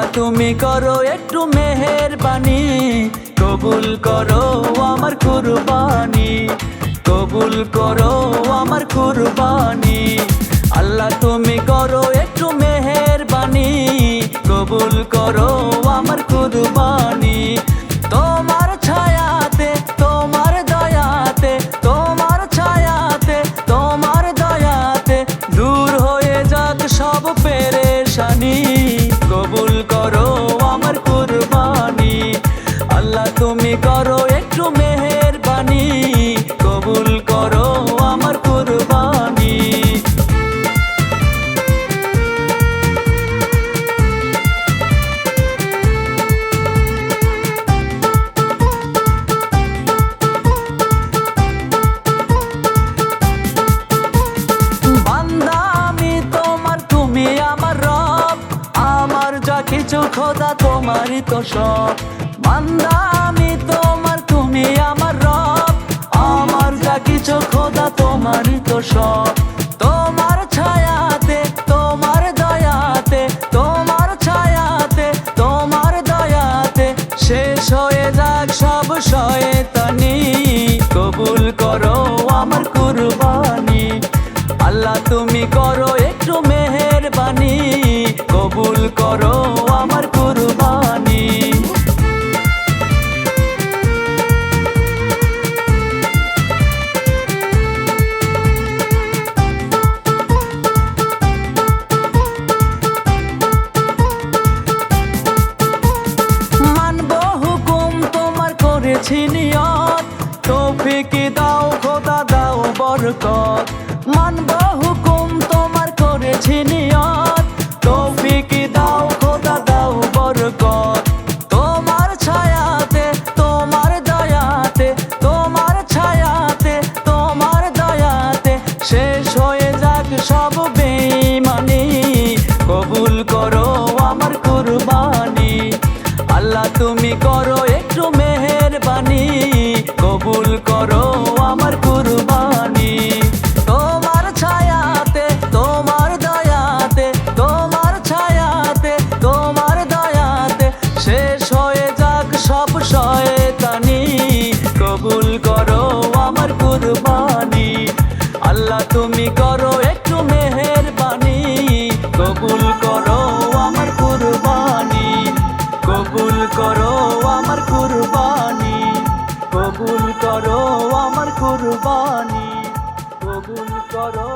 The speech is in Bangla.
আল্লাহ তুমি করো একটু মেহেরবানি, কবুল করো আমার কুরবানি, কবুল করো আমার কুরবানি। আল্লাহ তুমি করো একটু মেহেরবানি, কবুল করো আমার কুরবানি। তোমার ছায়াতে, তোমার দয়াতে, তোমার ছায়াতে, তোমার দয়াতে দূর হয়ে যাক সব পেরেশানি, কবুল করো আমার কুরবানি। আল্লাহ তুমি করো একটু মেহেরবানি, কবুল করো আমার কুরবানি। বান্দা আমি তোমার, তুমি আমার রব, আমার যা কিছু খোদা তোমারই তো সব। বান্দা আমি তোমার, তুমি আমার রব, আমার যা কিছু খোদা তোমারই তো সব। তোমার ছায়াতে, তোমার দয়াতে, তোমার ছায়াতে, তোমার দয়াতে শেষ হয়ে যাক সব শয়তানি, কবুল করো আমার কুরবানি। আল্লাহ তুমি করো একটু মেহেরবানি, কবুল করো আমার কুরবানি। মানব হুকুম তোমার করেছি নিয়ত, তৌফিক দাও খোদা দাও বরকত। মানব হুকুম তোমার করেছি নিয়ত, তৌফিক দাও খোদা দাও বরকত। তোমার ছায়াতে, তোমার দয়াতে, তোমার ছায়াতে, তোমার দয়াতে শেষ হয়ে যাক সব বেঈমানি, কবুল করো আমার কুরবানি। আল্লাহ তুমি করো একটু মেহেরবানি, কবুল করো আমার কুরবানি। তোমার ছায়াতে, তোমার দয়াতে, তোমার ছায়াতে, তোমার দয়াতে শেষ হয়ে যাক সব শয়তানি, কবুল করো আমার কুরবানি। আল্লাহ তুমি করো একটু মেহেরবানি, কবুল করো আমার কুরবানি, কবুল করো আমার কুরবানি, কবুল করো আমার কুরবানি, কবুল করো।